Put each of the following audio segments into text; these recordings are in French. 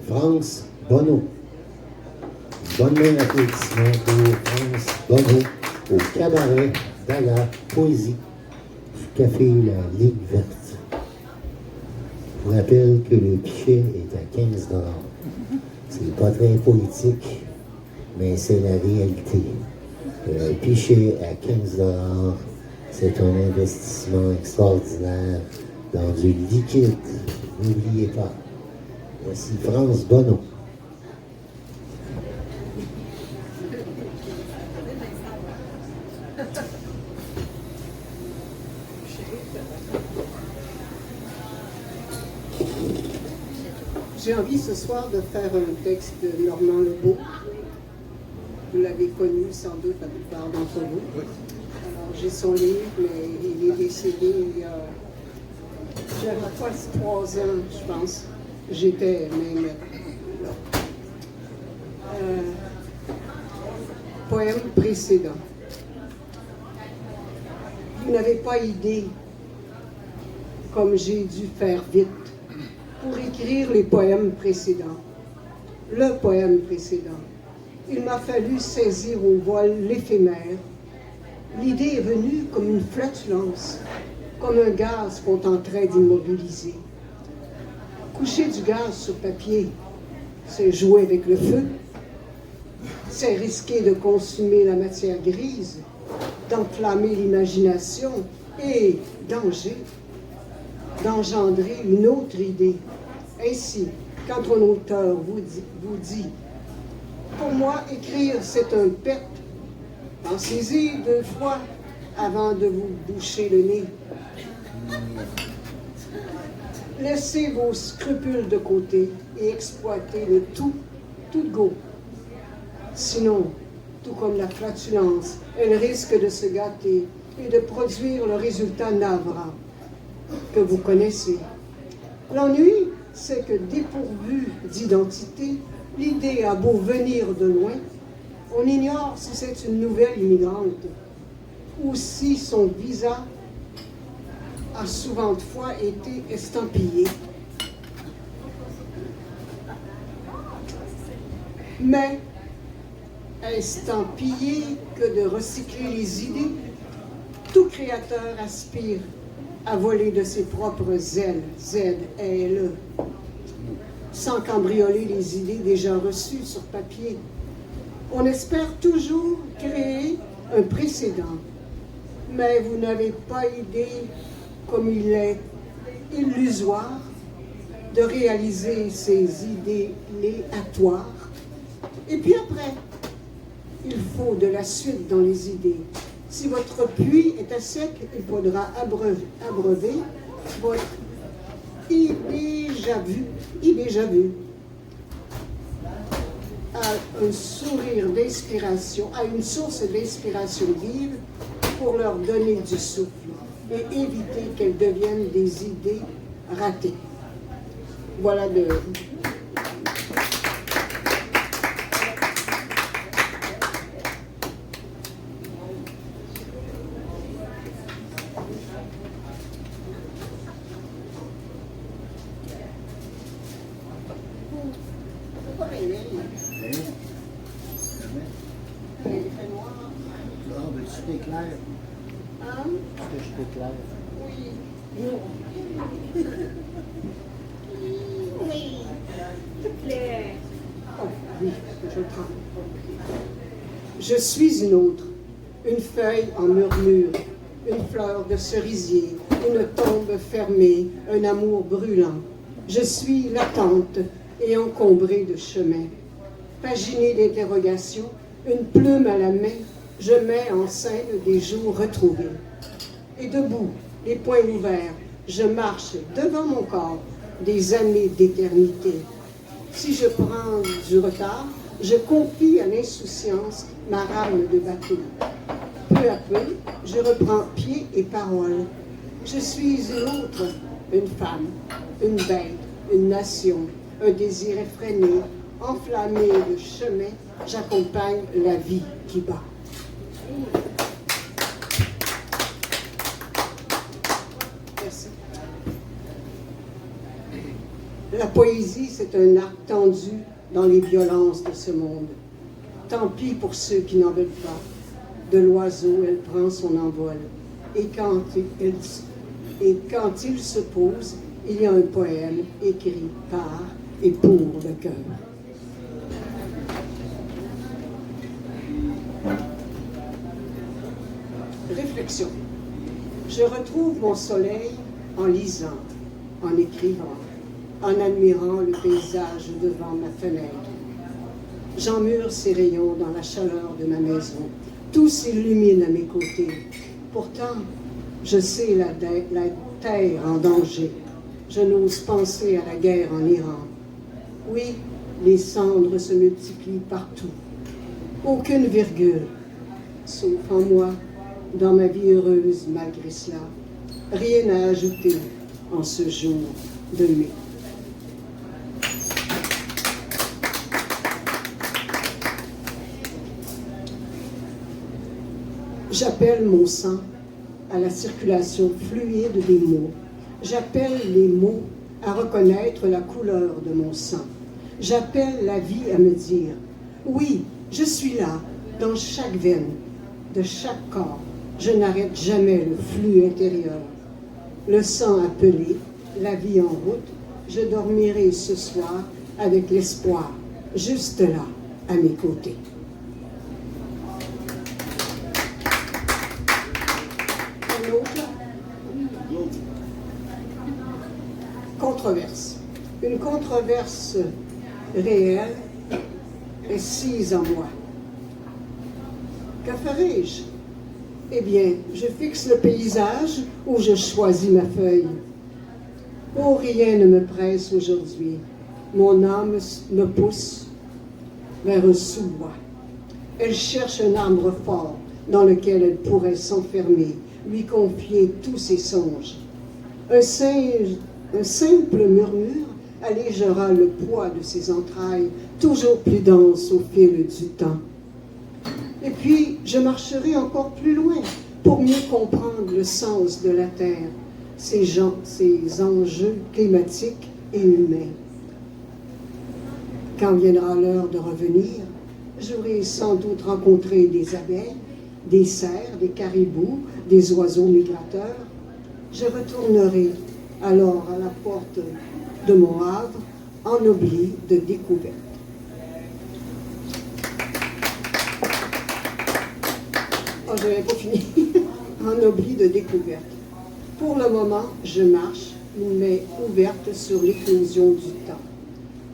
France Bonneau. Bonne main d'applaudissement pour France Bonneau au cabaret de la poésie du Café La Ligue Verte. Je vous rappelle que le pichet est à 15 $. C'est pas très poétique, mais c'est la réalité. Un pichet à 15 $, c'est un investissement extraordinaire dans du liquide. N'oubliez pas. Voici France Bonneau. J'ai envie ce soir de faire un texte de Normand Lebeau. Vous l'avez connu sans doute la plupart d'entre vous. Alors j'ai son livre, mais il est décédé il y a, j'avais pas 3 ans, je pense. J'étais même là. Poème précédent. Vous n'avez pas idée comme j'ai dû faire vite pour écrire les poèmes précédents. Le poème précédent. Il m'a fallu saisir au vol l'éphémère. L'idée est venue comme une flatulence, comme un gaz qu'on tenterait d'immobiliser. Coucher du gaz sur papier, c'est jouer avec le feu. C'est risquer de consumer la matière grise, d'enflammer l'imagination et, danger, d'engendrer une autre idée. Ainsi, quand un auteur vous dit « Pour moi, écrire, c'est un pet. Pensez-y 2 fois avant de vous boucher le nez. Laissez vos scrupules de côté et exploitez le tout de go. Sinon, tout comme la flatulence, elle risque de se gâter et de produire le résultat navrant que vous connaissez. L'ennui, c'est que dépourvu d'identité, l'idée a beau venir de loin, on ignore si c'est une nouvelle immigrante ou si son visa a souvent de fois été estampillé. Mais estampillé que de recycler les idées, tout créateur aspire à voler de ses propres ailes, Z-A-L-E, sans cambrioler les idées déjà reçues sur papier. On espère toujours créer un précédent, mais vous n'avez pas idée comme il est illusoire de réaliser ces idées léatoires. Et puis après, il faut de la suite dans les idées. Si votre puits est à sec, il faudra abreuver votre déjà vu à un sourire d'inspiration, à une source d'inspiration vive pour leur donner du souffle et éviter qu'elles deviennent des idées ratées. Voilà de... Je suis une autre, une feuille en murmure, une fleur de cerisier, une tombe fermée, un amour brûlant. Je suis latente et encombrée de chemins. Paginée d'interrogations, une plume à la main, je mets en scène des jours retrouvés. Et debout, les poings ouverts, je marche devant mon corps des années d'éternité. Si je prends du retard, je confie à l'insouciance ma rame de bateau. Peu à peu, je reprends pied et parole. Je suis une autre, une femme, une bête, une nation, un désir effréné, enflammé de chemin, j'accompagne la vie qui bat. Merci. La poésie, c'est un art tendu dans les violences de ce monde. Tant pis pour ceux qui n'en veulent pas. De l'oiseau, elle prend son envol. Et quand il se pose, il y a un poème écrit par et pour le cœur. Réflexion. Je retrouve mon soleil en lisant, en écrivant, en admirant le paysage devant ma fenêtre. J'emmure ses rayons dans la chaleur de ma maison. Tout s'illumine à mes côtés. Pourtant, je sais la terre en danger. Je n'ose penser à la guerre en Iran. Oui, les cendres se multiplient partout. Aucune virgule, sauf en moi, dans ma vie heureuse malgré cela. Rien à ajouter en ce jour de mai. J'appelle mon sang à la circulation fluide des mots. J'appelle les mots à reconnaître la couleur de mon sang. J'appelle la vie à me dire, oui, je suis là, dans chaque veine, de chaque corps. Je n'arrête jamais le flux intérieur. Le sang appelé, la vie en route, je dormirai ce soir avec l'espoir, juste là, à mes côtés. Un autre. Controverse. Une controverse réelle est sise en moi. Que ferai-je? Eh bien, je fixe le paysage ou je choisis ma feuille. Oh, rien ne me presse aujourd'hui. Mon âme me pousse vers un sous-bois. Elle cherche un arbre fort dans lequel elle pourrait s'enfermer, lui confier tous ses songes. Un simple murmure allégera le poids de ses entrailles, toujours plus denses au fil du temps. Et puis, je marcherai encore plus loin pour mieux comprendre le sens de la Terre, ses enjeux climatiques et humains. Quand viendra l'heure de revenir, j'aurai sans doute rencontré des abeilles, des cerfs, des caribous, des oiseaux migrateurs. Je retournerai alors à la porte de mon havre, ennobli de découvertes. Oh, je n'avais pas fini. Ennobli de découvertes. Pour le moment, je marche, une main ouverte sur l'éclosion du temps.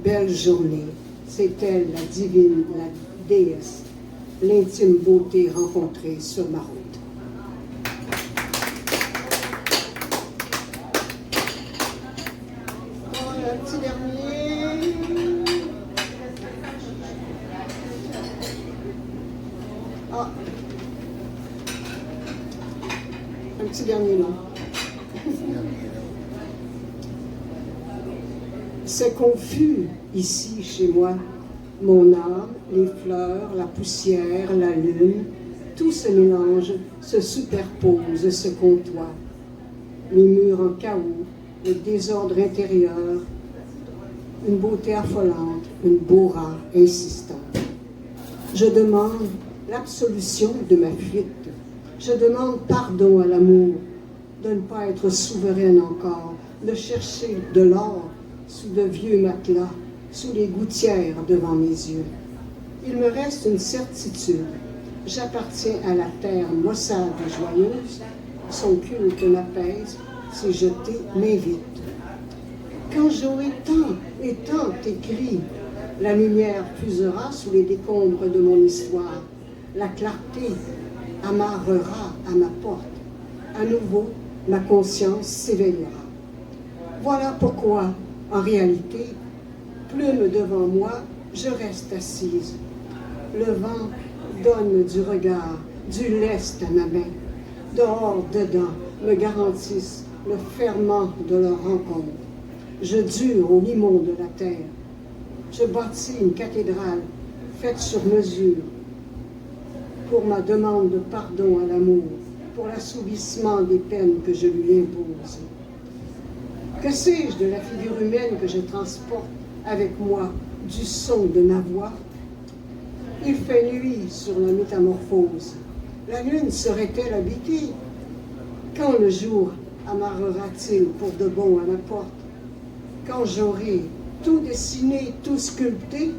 Belle journée, c'est elle, la divine, la déesse, l'intime beauté rencontrée sur ma route. Un petit dernier. Ah. Un petit dernier nom. C'est confus ici chez moi. Mon âme, les fleurs, la poussière, la lune, tout se mélange, se superpose, se côtoie. Les murs en chaos, le désordre intérieur, une beauté affolante, une bora insistante. Je demande l'absolution de ma fuite. Je demande pardon à l'amour de ne pas être souveraine encore, de chercher de l'or sous de vieux matelas, sous les gouttières devant mes yeux. Il me reste une certitude. J'appartiens à la terre maussade et joyeuse. Son culte m'apaise, ses jetés m'invitent. Quand j'aurai tant et tant écrit, la lumière fusera sous les décombres de mon histoire. La clarté amarrera à ma porte. À nouveau, ma conscience s'éveillera. Voilà pourquoi, en réalité, plume devant moi, je reste assise. Le vent donne du regard, du lest à ma main. Dehors, dedans, me garantissent le ferment de leur rencontre. Je dure au limon de la terre. Je bâtis une cathédrale faite sur mesure pour ma demande de pardon à l'amour, pour l'assouvissement des peines que je lui impose. Que sais-je de la figure humaine que je transporte avec moi, du son de ma voix? Il fait nuit sur la métamorphose. La lune serait-elle habitée? Quand le jour amarrera-t-il pour de bon à ma porte? Quand j'aurai tout dessiné, tout sculpté,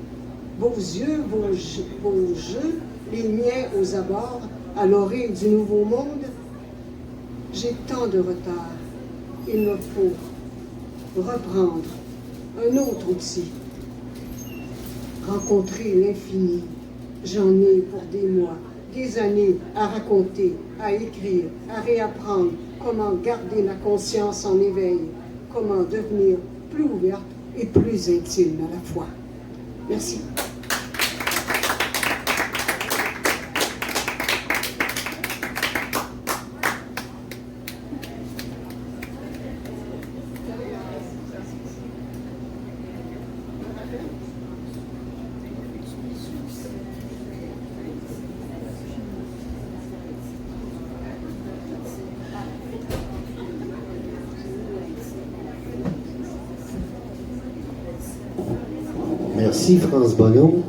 vos yeux, vos jeux, les miens aux abords, à l'orée du nouveau monde? J'ai tant de retard, il me faut reprendre un autre outil. Rencontrer l'infini, j'en ai pour des mois, des années à raconter, à écrire, à réapprendre comment garder ma conscience en éveil, comment devenir plus ouverte et plus intime à la fois. Merci. Merci, France Bonneau.